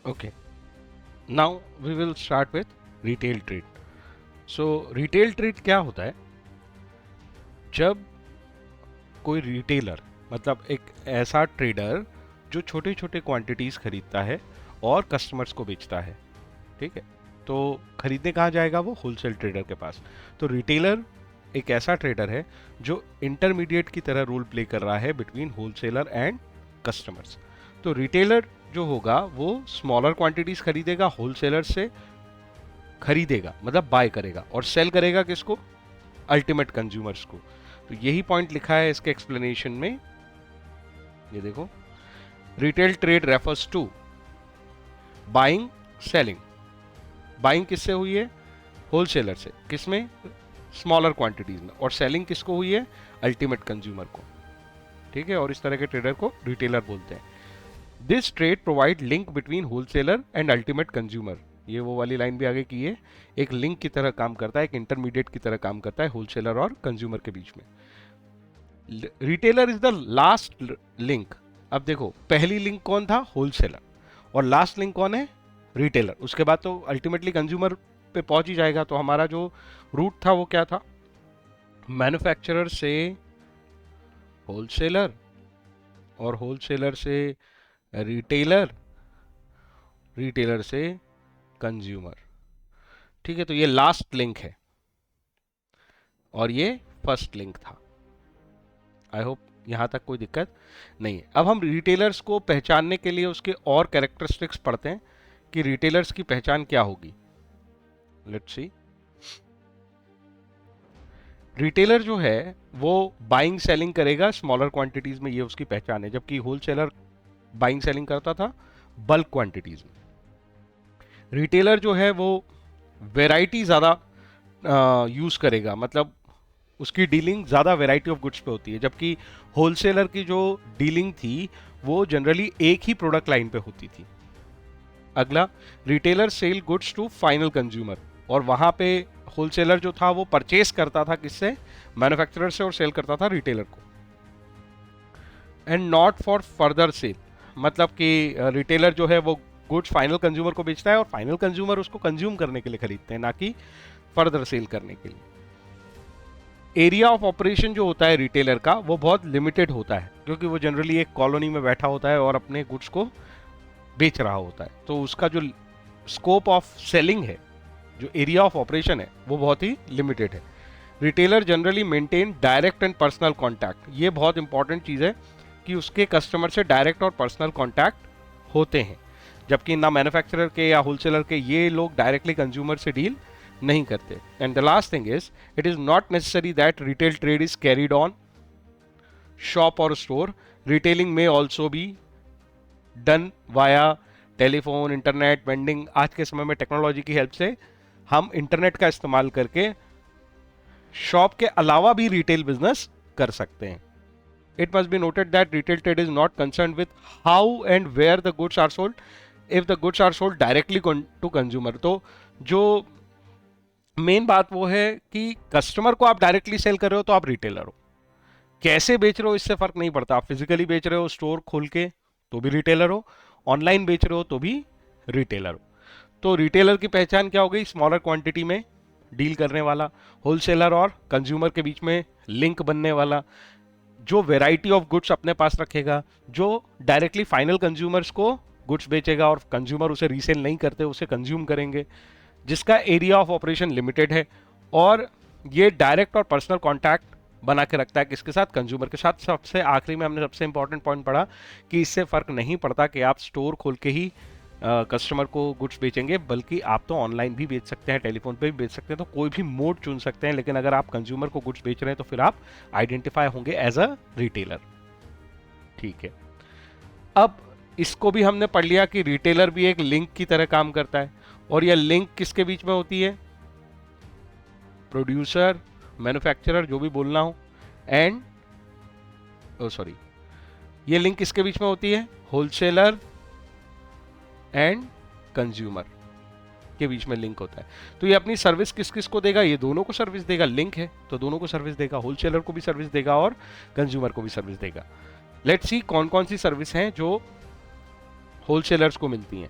Okay, now we will start with retail trade. So retail trade क्या होता है? जब कोई रिटेलर, मतलब एक ऐसा ट्रेडर जो छोटे छोटे क्वांटिटीज खरीदता है और कस्टमर्स को बेचता है, ठीक है? तो खरीदने कहाँ जाएगा वो? होलसेल ट्रेडर के पास। तो रिटेलर एक ऐसा ट्रेडर है जो इंटरमीडिएट की तरह रोल प्ले कर रहा है बिटवीन होलसेलर एंड कस्टमर्स। तो रिटेलर जो होगा वो स्मॉलर क्वांटिटीज खरीदेगा, होलसेलर से खरीदेगा मतलब बाय करेगा, और सेल करेगा किसको? अल्टीमेट कंज्यूमर्स को। तो यही पॉइंट लिखा है इसके एक्सप्लेनेशन में, ये देखो। Retail trade refers to buying, selling. Buying किससे हुई है? होलसेलर से। किसमें? स्मॉलर क्वांटिटीज में। और सेलिंग किसको हुई है? अल्टीमेट कंज्यूमर को, ठीक है? और इस तरह के ट्रेडर को रिटेलर बोलते हैं। This trade provide link between wholesaler and ultimate consumer. ये वो वाली लाइन भी आगे की है, एक लिंक की तरह काम करता है, एक इंटरमीडिएट की तरह काम करता है होलसेलर और कंज्यूमर के बीच में। Retailer is the last link. अब देखो, पहली लिंक कौन था? होलसेलर। और लास्ट लिंक कौन है? रिटेलर। उसके बाद तो अल्टीमेटली कंज्यूमर पे पहुंच ही जाएगा। तो हमारा जो रूट था वो क्या था? मैन्युफैक्चरर से होलसेलर, और होलसेलर से रिटेलर, रिटेलर से कंज्यूमर, ठीक है? तो ये लास्ट लिंक है और ये फर्स्ट लिंक था। आई होप यहां तक कोई दिक्कत नहीं है। अब हम रिटेलर्स को पहचानने के लिए उसके और कैरेक्टरिस्टिक्स पढ़ते हैं कि रिटेलर्स की पहचान क्या होगी। Let's see. रिटेलर जो है वो बाइंग सेलिंग करेगा स्मॉलर क्वांटिटीज में, ये उसकी पहचान है। जबकि होलसेलर बाइंग सेलिंग करता था बल्क क्वांटिटीज में। रिटेलर जो है वो वेराइटी ज़्यादा यूज़ करेगा, मतलब उसकी डीलिंग ज़्यादा वेराइटी ऑफ गुड्स पे होती है। जबकि होलसेलर की जो डीलिंग थी वो जनरली एक ही प्रोडक्ट लाइन पे होती थी। अगला, retailer sell goods to final consumer. और वहां पे होलसेलर जो था वो परचेस करता था किससे? मैन्युफैक्चरर से, और सेल करता था रिटेलर को। And not for further sale, मतलब कि रिटेलर जो है वो गुड्स फाइनल कंज्यूमर को बेचता है और फाइनल कंज्यूमर उसको कंज्यूम करने के लिए खरीदते हैं, ना कि फर्दर सेल करने के लिए। एरिया ऑफ ऑपरेशन जो होता है रिटेलर का वो बहुत लिमिटेड होता है, क्योंकि वो जनरली एक कॉलोनी में बैठा होता है और अपने गुड्स को बेच रहा होता है। तो उसका जो स्कोप ऑफ सेलिंग है, जो एरिया ऑफ ऑपरेशन है, वो बहुत ही लिमिटेड है। Retailer generally maintain direct and personal contact. ये बहुत इंपॉर्टेंट चीज़ है कि उसके कस्टमर से डायरेक्ट और पर्सनल कॉन्टैक्ट होते हैं। जबकि ना मैन्युफैक्चरर के या होलसेलर के ये लोग डायरेक्टली कंज्यूमर से डील नहीं करते। And the last thing is, it is not necessary that retail trade is carried on shop और स्टोर। रिटेलिंग में also be done via telephone, internet, vending. आज के समय में टेक्नोलॉजी की हेल्प से हम इंटरनेट का इस्तेमाल करके शॉप के अलावा भी रिटेल बिजनेस कर सकते हैं। It must be noted that retail trade is not concerned with how and where the goods are sold if the goods are sold directly to consumer। तो जो मेन बात वो है कि कस्टमर को आप डायरेक्टली सेल कर रहे हो तो आप रिटेलर हो, कैसे बेच रहे हो इससे फर्क नहीं पड़ता। आप फिजिकली बेच रहे हो स्टोर खोल के तो भी रिटेलर हो, ऑनलाइन बेच रहे हो तो भी रिटेलर हो। तो रिटेलर की पहचान क्या हो गई? स्मॉलर क्वांटिटी में डील करने वाला, होलसेलर और कंज्यूमर के बीच में लिंक बनने वाला, जो वेराइटी ऑफ गुड्स अपने पास रखेगा, जो डायरेक्टली फाइनल कंज्यूमर्स को गुड्स बेचेगा और कंज्यूमर उसे रीसेल नहीं करते, उसे कंज्यूम करेंगे, जिसका एरिया ऑफ ऑपरेशन लिमिटेड है, और ये डायरेक्ट और पर्सनल कॉन्टैक्ट बना के रखता है किसके साथ? कंज्यूमर के साथ। सबसे आखिरी में हमने सबसे इंपॉर्टेंट पॉइंट पढ़ा कि इससे फर्क नहीं पड़ता कि आप स्टोर खोल के ही कस्टमर को गुड्स बेचेंगे, बल्कि आप तो ऑनलाइन भी बेच सकते हैं, टेलीफोन पे भी बेच सकते हैं, तो कोई भी मोड चुन सकते हैं। लेकिन अगर आप कंज्यूमर को गुड्स बेच रहे हैं तो फिर आप आइडेंटिफाई होंगे एज अ रिटेलर, ठीक है? अब इसको भी हमने पढ़ लिया कि रिटेलर भी एक लिंक की तरह काम करता है, और यह लिंक किसके बीच में होती है? प्रोड्यूसर, मैन्युफैक्चरर, जो भी बोलना हो, एंड सॉरी, ये लिंक किसके बीच में होती है? होलसेलर एंड कंज्यूमर के बीच में लिंक होता है। तो ये अपनी सर्विस किस किस को देगा? ये दोनों को सर्विस देगा। लिंक है तो दोनों को सर्विस देगा, होलसेलर को भी सर्विस देगा और कंज्यूमर को भी सर्विस देगा। लेट्स सी कौन कौन सी सर्विस हैं जो होलसेलर्स को मिलती हैं।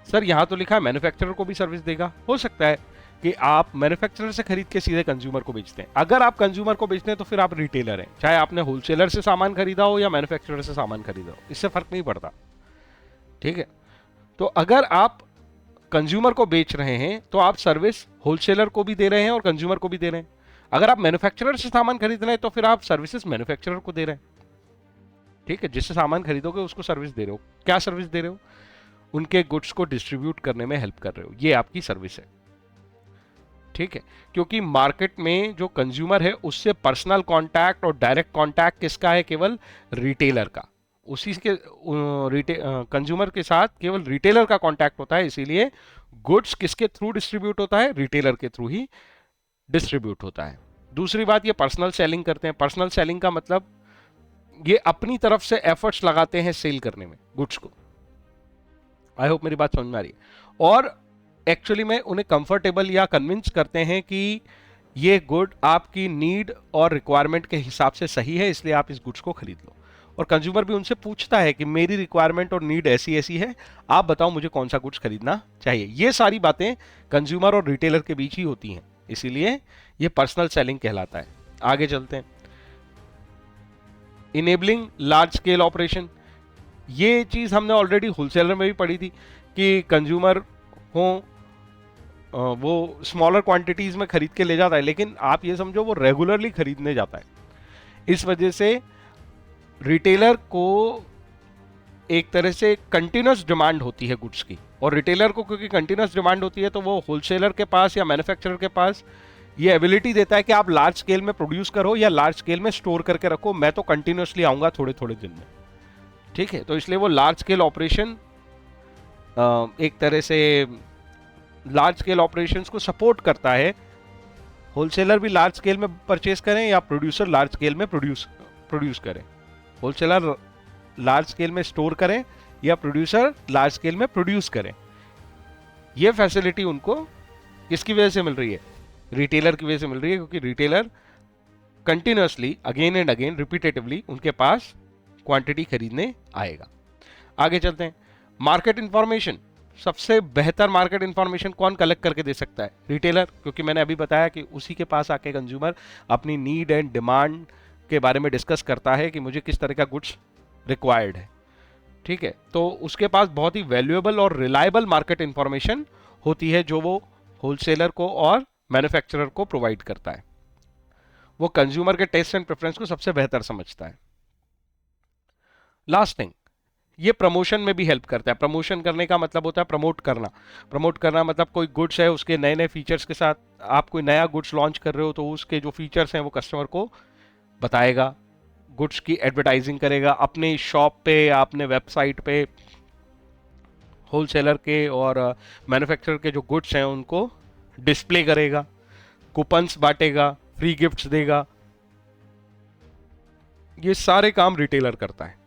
सर यहाँ तो लिखा है मैन्युफैक्चरर को भी सर्विस देगा। हो सकता है कि आप मैन्युफैक्चरर से खरीद के सीधे कंज्यूमर को बेचते हैं। अगर आप कंज्यूमर को बेचते हैं तो फिर आप रिटेलर हैं, चाहे आपने होलसेलर से सामान खरीदा हो या मैन्युफैक्चरर से सामान खरीदा हो, इससे फर्क नहीं पड़ता। ठीक है, तो अगर आप कंज्यूमर को बेच रहे हैं तो आप सर्विस होलसेलर को भी दे रहे हैं और कंज्यूमर को भी दे रहे हैं। अगर आप मैन्युफैक्चरर से सामान खरीद रहे हैं तो फिर आप सर्विसेज मैन्युफैक्चरर को दे रहे हैं। ठीक है, जिससे सामान खरीदोगे उसको सर्विस दे रहे हो। क्या सर्विस दे रहे हो? उनके गुड्स को डिस्ट्रीब्यूट करने में हेल्प कर रहे हो, ये आपकी सर्विस है। ठीक है, क्योंकि मार्केट में जो कंज्यूमर है उससे पर्सनल कांटेक्ट और डायरेक्ट कांटेक्ट किसका है? केवल रिटेलर का। उसी के कंज्यूमर के साथ केवल रिटेलर का कांटेक्ट होता है, इसीलिए गुड्स किसके थ्रू डिस्ट्रीब्यूट होता है? रिटेलर के थ्रू ही डिस्ट्रीब्यूट होता है। दूसरी बात, ये पर्सनल सेलिंग करते हैं। पर्सनल सेलिंग का मतलब ये अपनी तरफ से एफर्ट्स लगाते हैं सेल करने में गुड्स को। आई होप मेरी बात समझ में आ रही है। और एक्चुअली में उन्हें कंफर्टेबल या कन्विंस करते हैं कि ये गुड आपकी नीड और रिक्वायरमेंट के हिसाब से सही है, इसलिए आप इस गुड्स को खरीद लो। और कंज्यूमर भी उनसे पूछता है कि मेरी रिक्वायरमेंट और नीड ऐसी ऐसी है, आप बताओ मुझे कौन सा गुड्स खरीदना चाहिए। ये सारी बातें कंज्यूमर और रिटेलर के बीच ही होती हैं, इसीलिए ये पर्सनल सेलिंग कहलाता है। आगे चलते हैं। इनेबलिंग लार्ज स्केल ऑपरेशन, ये चीज हमने ऑलरेडी होलसेलर में भी पढ़ी थी कि कंज्यूमर हो वो स्मॉलर क्वांटिटीज में खरीद के ले जाता है, लेकिन आप ये समझो वो रेगुलरली खरीदने जाता है। इस वजह से रिटेलर को एक तरह से कंटिन्यूस डिमांड होती है गुड्स की, और रिटेलर को क्योंकि कंटिन्यूस डिमांड होती है तो वो होलसेलर के पास या मैन्युफैक्चरर के पास ये एबिलिटी देता है कि आप लार्ज स्केल में प्रोड्यूस करो या लार्ज स्केल में स्टोर करके रखो, मैं तो कंटिन्यूसली आऊंगा थोड़े थोड़े दिन में। ठीक है, तो इसलिए वो लार्ज स्केल ऑपरेशन एक तरह से लार्ज स्केल ऑपरेशंस को सपोर्ट करता है। होलसेलर भी लार्ज स्केल में परचेस करें या प्रोड्यूसर लार्ज स्केल में प्रोड्यूस करें, होलसेलर लार्ज स्केल में स्टोर करें या प्रोड्यूसर लार्ज स्केल में प्रोड्यूस करें, ये फैसिलिटी उनको किसकी वजह से मिल रही है? रिटेलर की वजह से मिल रही है, क्योंकि retailer continuously again and again repetitively उनके पास क्वांटिटी खरीदने आएगा। आगे चलते हैं। मार्केट इंफॉर्मेशन, सबसे बेहतर मार्केट इंफॉर्मेशन कौन कलेक्ट करके दे सकता है? रिटेलर, क्योंकि मैंने अभी बताया कि उसी के पास आके कंज्यूमर अपनी नीड एंड डिमांड के बारे में डिस्कस करता है कि मुझे किस तरह का गुड्स रिक्वायर्ड है। ठीक है, तो उसके पास बहुत ही वैल्यूएबल और रिलायबल मार्केट इंफॉर्मेशन होती है जो वो होलसेलर को और मैन्युफैक्चरर को प्रोवाइड करता है। वो कंज्यूमर के टेस्ट एंड प्रेफरेंस को सबसे बेहतर समझता है। लास्ट थिंग, ये प्रमोशन में भी हेल्प करता है। प्रमोशन करने का मतलब होता है प्रमोट करना। प्रमोट करना मतलब कोई गुड्स है उसके नए नए फीचर्स के साथ आप कोई नया गुड्स लॉन्च कर रहे हो तो उसके जो फीचर्स हैं वो कस्टमर को बताएगा, गुड्स की एडवर्टाइजिंग करेगा अपने शॉप पे या अपने वेबसाइट पे। होलसेलर के और मैन्युफैक्चरर के जो गुड्स हैं उनको डिस्प्ले करेगा, कूपन्स बांटेगा, फ्री गिफ्ट्स देगा। ये सारे काम रिटेलर करता है।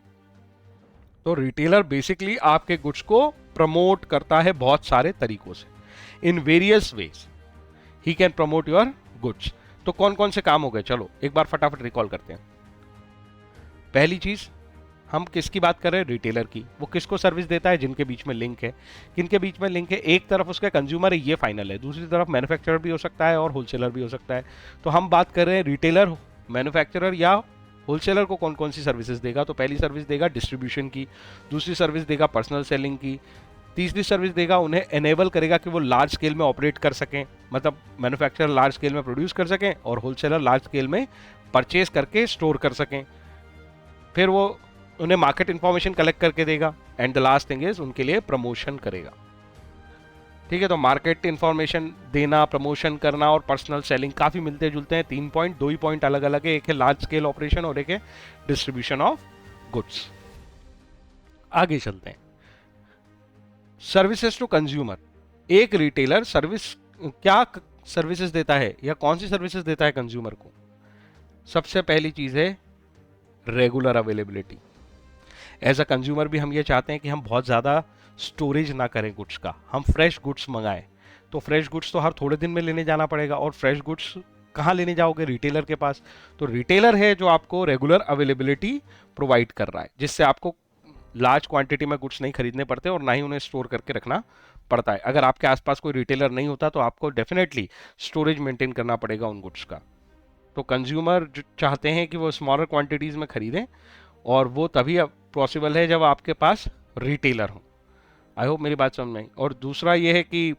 तो रिटेलर बेसिकली आपके गुड्स को प्रमोट करता है बहुत सारे तरीकों से, in various ways he can promote your goods. तो कौन कौन से काम हो गए, चलो एक बार फटाफट रिकॉल करते हैं। पहली चीज, हम किसकी बात कर रहे हैं? रिटेलर की। वो किसको सर्विस देता है? जिनके बीच में लिंक है। किनके बीच में लिंक है? एक तरफ उसका कंज्यूमर है, ये फाइनल है, दूसरी तरफ मैन्युफैक्चरर भी हो सकता है और होलसेलर भी हो सकता है। तो हम बात कर रहे हैं रिटेलर, मैन्युफैक्चरर या होलसेलर को कौन कौन सी सर्विसेज देगा। तो पहली सर्विस देगा डिस्ट्रीब्यूशन की, दूसरी सर्विस देगा पर्सनल सेलिंग की, तीसरी सर्विस देगा उन्हें एनेबल करेगा कि वो लार्ज स्केल में ऑपरेट कर सकें, मतलब मैन्युफैक्चरर लार्ज स्केल में प्रोड्यूस कर सकें और होलसेलर लार्ज स्केल में परचेज करके स्टोर कर सकें। फिर वो उन्हें मार्केट इंफॉर्मेशन कलेक्ट करके देगा and the last thing is उनके लिए प्रमोशन करेगा। ठीक है, तो मार्केट इंफॉर्मेशन देना, प्रमोशन करना और पर्सनल सेलिंग काफी मिलते जुलते हैं। 3 पॉइंट, 2 ही पॉइंट अलग अलग है, एक है लार्ज स्केल ऑपरेशन और एक है डिस्ट्रीब्यूशन ऑफ गुड्स। आगे चलते हैं। सर्विसेज टू कंज्यूमर, एक रिटेलर क्या सर्विसेज देता है या कौन सी सर्विसेज देता है कंज्यूमर को? सबसे पहली चीज है regular availability. As a consumer भी हम ये चाहते हैं कि हम बहुत ज़्यादा स्टोरेज ना करें गुड्स का, हम फ्रेश गुड्स मंगाएं। तो फ्रेश गुड्स तो हर थोड़े दिन में लेने जाना पड़ेगा, और फ्रेश गुड्स कहाँ लेने जाओगे? रिटेलर के पास। तो रिटेलर है जो आपको रेगुलर अवेलेबिलिटी प्रोवाइड कर रहा है, जिससे आपको लार्ज क्वांटिटी में गुड्स नहीं खरीदने पड़ते और ना ही उन्हें स्टोर करके रखना पड़ता है। अगर आपके आसपास कोई रिटेलर नहीं होता तो आपको डेफिनेटली स्टोरेज मेंटेन करना पड़ेगा उन गुड्स का। तो कंज्यूमर चाहते हैं कि वो स्मॉलर क्वांटिटीज में खरीदें, और वो तभी पॉसिबल है जब आपके पास रिटेलर हो। आई होप मेरी बात समझ में आई। और दूसरा ये है कि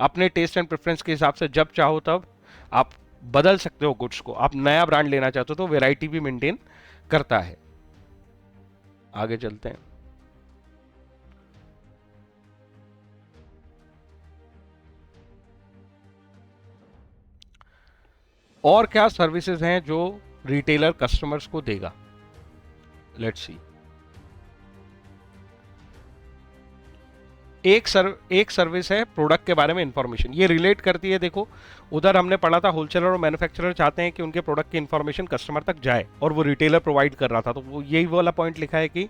अपने टेस्ट एंड प्रेफरेंस के हिसाब से जब चाहो तब आप बदल सकते हो गुड्स को। आप नया ब्रांड लेना चाहते हो तो वेराइटी भी मेंटेन करता है। आगे चलते हैं। और क्या सर्विसेज हैं जो रिटेलर कस्टमर्स को देगा? Let's see. एक सर्विस है प्रोडक्ट के बारे में इंफॉर्मेशन। ये रिलेट करती है, देखो उधर हमने पढ़ा था होलसेलर और मैन्युफैक्चरर चाहते हैं कि उनके प्रोडक्ट की इंफॉर्मेशन कस्टमर तक जाए, और वो रिटेलर प्रोवाइड कर रहा था। तो वो यही वाला पॉइंट लिखा है कि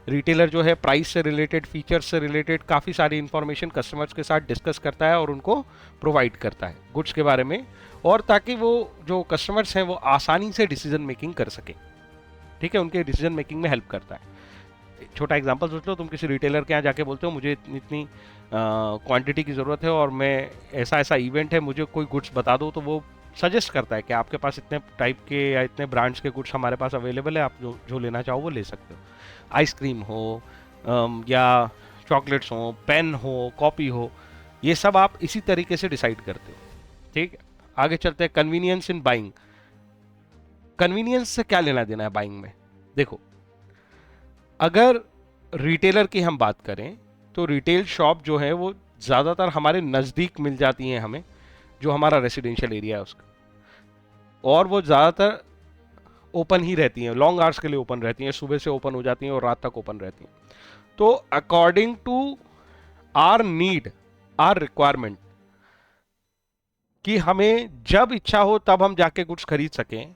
रिटेलर जो है प्राइस से रिलेटेड, फीचर्स से रिलेटेड काफ़ी सारी इंफॉर्मेशन कस्टमर्स के साथ डिस्कस करता है और उनको प्रोवाइड करता है गुड्स के बारे में, और ताकि वो जो कस्टमर्स हैं वो आसानी से डिसीजन मेकिंग कर सके। ठीक है, उनके डिसीजन मेकिंग में हेल्प करता है। छोटा एग्जांपल सोच लो, तुम किसी रिटेलर के यहाँ जाके बोलते हो मुझे इतनी इतनी क्वांटिटी की ज़रूरत है और मैं ऐसा ऐसा इवेंट है, मुझे कोई गुड्स बता दो, तो वो सजेस्ट करता है कि आपके पास इतने टाइप के या इतने ब्रांड्स के गुड्स हमारे पास अवेलेबल है, आप जो जो लेना चाहो वो ले सकते हो। आइसक्रीम हो या चॉकलेट्स हो, पेन हो, कॉपी हो, ये सब आप इसी तरीके से डिसाइड करते हो। ठीक है, आगे चलते हैं। Convenience in buying. कन्वीनियंस से क्या लेना देना है बाइंग में? देखो, अगर रिटेलर की हम बात करें तो रिटेल शॉप जो है वो ज़्यादातर हमारे नज़दीक मिल जाती हैं हमें, जो हमारा रेसिडेंशियल एरिया है उसका, और वो ज़्यादातर ओपन ही रहती हैं, लॉन्ग आवर्स के लिए ओपन रहती हैं, सुबह से ओपन हो जाती हैं और रात तक ओपन रहती हैं। तो according to our need, our requirement, कि हमें जब इच्छा हो तब हम जाके गुड्स खरीद सकें,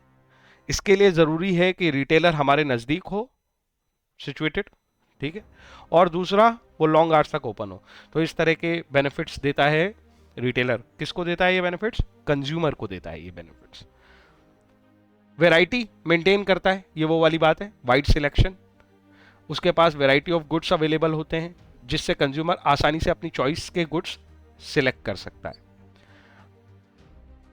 इसके लिए ज़रूरी है कि रिटेलर हमारे नज़दीक हो, सिचुएटेड। ठीक है, और दूसरा वो लॉन्ग आवर्स तक ओपन हो। तो इस तरह के बेनिफिट्स देता है रिटेलर। किसको देता है ये बेनिफिट्स? कंज्यूमर को देता है ये बेनिफिट्स। वैरायटी मेंटेन करता है, ये वो वाली बात है, वाइड सिलेक्शन। उसके पास वैरायटी ऑफ गुड्स अवेलेबल होते हैं जिससे कंज्यूमर आसानी से अपनी चॉइस के गुड्स सिलेक्ट कर सकता है।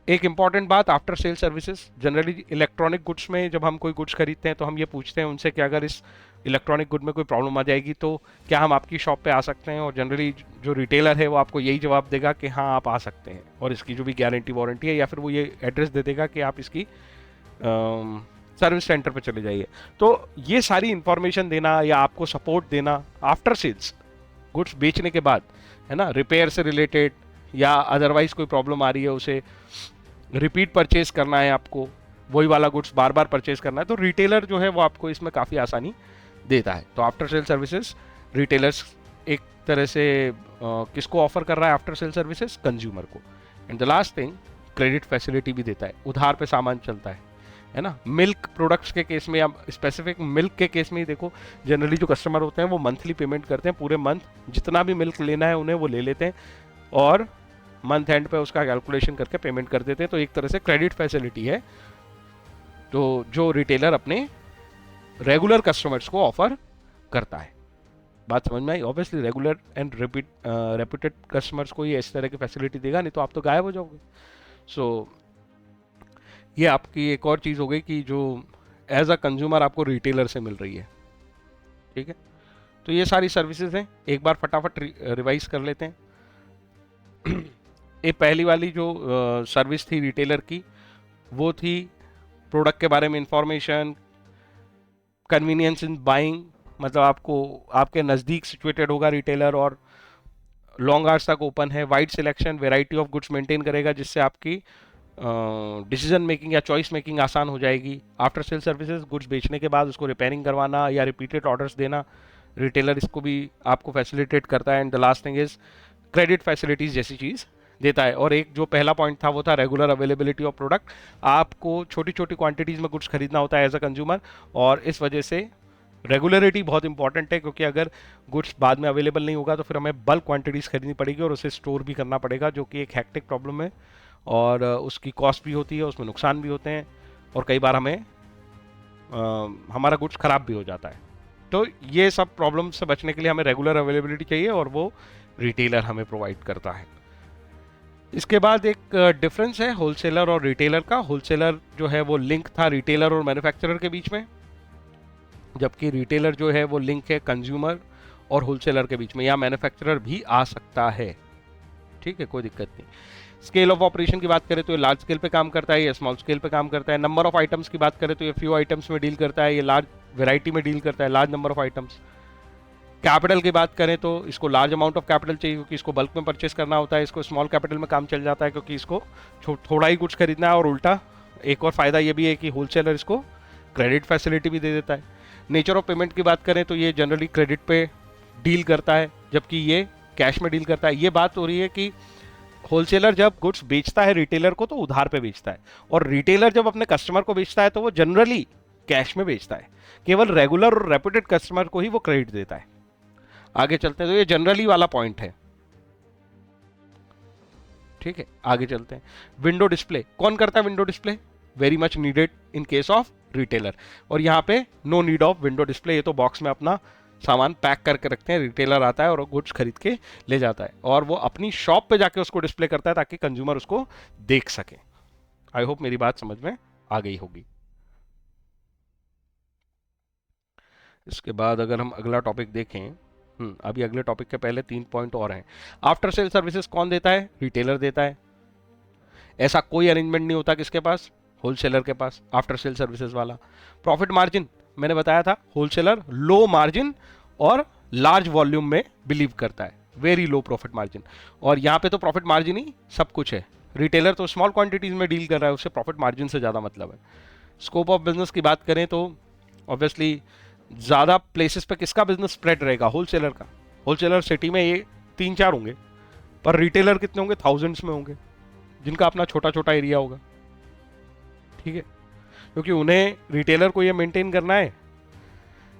एक इंपॉर्टेंट बात, after sale services. Generally electronic goods में जब हम कोई गुड्स खरीदते हैं तो हम ये पूछते हैं उनसे कि अगर इस इलेक्ट्रॉनिक गुड में कोई प्रॉब्लम आ जाएगी तो क्या हम आपकी शॉप पे आ सकते हैं, और जनरली जो रिटेलर है वो आपको यही जवाब देगा कि हाँ आप आ सकते हैं, और इसकी जो भी गारंटी वारंटी है, या फिर वो ये एड्रेस दे देगा कि आप इसकी सर्विस सेंटर पे चले जाइए। तो ये सारी इंफॉर्मेशन देना या आपको सपोर्ट देना आफ्टर सेल्स, गुड्स बेचने के बाद, है ना, रिपेयर से रिलेटेड या अदरवाइज कोई प्रॉब्लम आ रही है, उसे रिपीट परचेज करना है, आपको वही वाला गुड्स बार बार परचेज करना है, तो रिटेलर जो है वो आपको इसमें काफ़ी आसानी देता है। तो आफ्टर सेल सर्विसेज रिटेलर्स एक तरह से किसको ऑफर कर रहा है आफ्टर सेल सर्विसेज? कंज्यूमर को। And the last thing, credit facility भी देता है, उधार पे सामान चलता है ना। मिल्क प्रोडक्ट्स के केस में या स्पेसिफिक मिल्क के केस में ही देखो, जनरली जो कस्टमर होते हैं वो मंथली पेमेंट करते हैं, पूरे मंथ जितना भी मिल्क लेना है उन्हें वो ले लेते हैं और मंथ एंड पे उसका कैलकुलेशन करके पेमेंट कर देते हैं। तो एक तरह से क्रेडिट फैसिलिटी है तो जो रिटेलर अपने रेगुलर कस्टमर्स को ऑफर करता है। बात समझ में आई? Obviously regular and reputed customers को ये इस तरह की फैसिलिटी देगा, नहीं तो आप तो गायब हो जाओगे। सो ये आपकी एक और चीज़ हो गई कि जो एज अ कंज्यूमर आपको रिटेलर से मिल रही है। ठीक है, तो ये सारी सर्विसेज हैं, एक बार फटाफट रिवाइज कर लेते हैं। ये पहली वाली जो सर्विस थी रिटेलर की, वो थी प्रोडक्ट के बारे में इंफॉर्मेशन, कन्वीनियंस इन बाइंग, मतलब आपको आपके नज़दीक सिचुएटेड होगा रिटेलर और लॉन्ग आवर्स तक ओपन है, wide selection, variety of goods maintain करेगा जिससे आपकी डिसीजन मेकिंग या चॉइस मेकिंग आसान हो जाएगी। आफ्टर सेल सर्विसेज, गुड्स बेचने के बाद उसको रिपेयरिंग करवाना या रिपीटेड ऑर्डर्स देना, रिटेलर इसको भी आपको फैसिलिटेट करता है। And the last thing is credit facilities जैसी चीज़ देता है। और एक जो पहला पॉइंट था वो था रेगुलर अवेलेबिलिटी ऑफ प्रोडक्ट। आपको छोटी छोटी क्वांटिटीज़ में गुड्स खरीदना होता है एज अ कंज्यूमर, और इस वजह से रेगुलरिटी बहुत इंपॉर्टेंट है, क्योंकि अगर गुड्स बाद में अवेलेबल नहीं होगा तो फिर हमें बल्क क्वांटिटीज़ खरीदनी पड़ेगी और उसे स्टोर भी करना पड़ेगा, जो कि एक हैक्टिक प्रॉब्लम है और उसकी कॉस्ट भी होती है, उसमें नुकसान भी होते हैं और कई बार हमें हमारा गुड्स ख़राब भी हो जाता है। तो ये सब प्रॉब्लम से बचने के लिए हमें रेगुलर अवेलेबिलिटी चाहिए और वो रिटेलर हमें प्रोवाइड करता है। इसके बाद एक डिफरेंस है होलसेलर और रिटेलर का। होलसेलर जो है वो लिंक था रिटेलर और मैन्युफैक्चरर के बीच में, जबकि रिटेलर जो है वो लिंक है कंज्यूमर और होलसेलर के बीच में, या मैन्युफैक्चरर भी आ सकता है। ठीक है, कोई दिक्कत नहीं। स्केल ऑफ ऑपरेशन की बात करें तो ये लार्ज स्केल पे काम करता है, ये स्मॉल स्केल पे काम करता है। नंबर ऑफ आइटम्स की बात करें तो ये फ्यू आइटम्स में डील करता है, ये लार्ज वेराइटी में डील करता है, large number of items. Capital की बात करें तो इसको लार्ज अमाउंट ऑफ कैपिटल चाहिए क्योंकि इसको बल्क में परचेस करना होता है। इसको स्मॉल कैपिटल में काम चल जाता है क्योंकि इसको थोड़ा ही कुछ खरीदना है। और उल्टा एक और फायदा ये भी है कि होलसेलर इसको क्रेडिट फैसिलिटी भी दे देता है। नेचर ऑफ पेमेंट की बात करें तो ये जनरली क्रेडिट पे डील करता है, जबकि ये कैश में डील करता है। ये बात हो रही है कि होलसेलर जब गुड्स बेचता है रिटेलर को तो उधार पे बेचता है, और रिटेलर जब अपने कस्टमर को बेचता है तो वो जनरली कैश में बेचता है। केवल रेगुलर और रेपुटेड कस्टमर को ही वो क्रेडिट देता है। आगे चलते हैं, तो ये जनरली वाला पॉइंट है। ठीक है, आगे चलते हैं। विंडो डिस्प्ले कौन करता है? Window display very much needed in case of retailer, और यहाँ पे no need of window display. ये तो बॉक्स में अपना सामान पैक करके रखते हैं, रिटेलर आता है और गुड्स खरीद के ले जाता है, और वो अपनी शॉप पे जाके उसको डिस्प्ले करता है ताकि कंज्यूमर उसको देख सके। आई होप मेरी बात समझ में आ गई होगी। इसके बाद अगर हम अगला टॉपिक देखें, अभी अगले टॉपिक के पहले 3 पॉइंट और हैं। आफ्टर सेल सर्विसेज कौन देता है? रिटेलर देता है। ऐसा कोई अरेंजमेंट नहीं होता किसके पास? होलसेलर के पास, आफ्टर सेल सर्विसेज वाला। प्रॉफिट मार्जिन मैंने बताया था, होलसेलर लो मार्जिन और लार्ज वॉल्यूम में बिलीव करता है, वेरी लो प्रॉफिट मार्जिन। और यहाँ पे तो प्रॉफिट मार्जिन ही सब कुछ है। रिटेलर तो स्मॉल क्वांटिटीज में डील कर रहा है, उससे प्रॉफिट मार्जिन से ज़्यादा मतलब है। स्कोप ऑफ बिजनेस की बात करें तो ऑब्वियसली ज़्यादा प्लेसेस पे किसका बिजनेस स्प्रेड रहेगा? होलसेलर का। होलसेलर सिटी में ये 3-4 होंगे, पर रिटेलर कितने होंगे? थाउजेंड्स में होंगे, जिनका अपना छोटा छोटा एरिया होगा। ठीक है, क्योंकि उन्हें रिटेलर को ये मेंटेन करना है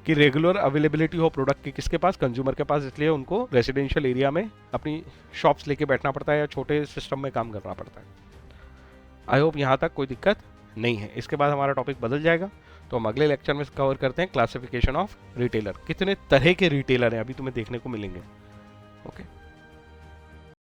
कि रेगुलर अवेलेबिलिटी हो प्रोडक्ट की किसके पास? कंज्यूमर के पास। इसलिए उनको रेजिडेंशियल एरिया में अपनी शॉप्स लेके बैठना पड़ता है या छोटे सिस्टम में काम करना पड़ता है। आई होप यहाँ तक कोई दिक्कत नहीं है। इसके बाद हमारा टॉपिक बदल जाएगा, तो हम अगले लेक्चर में कवर करते हैं क्लासिफिकेशन ऑफ रिटेलर। कितने तरह के रिटेलर हैं अभी तुम्हें देखने को मिलेंगे। ओके।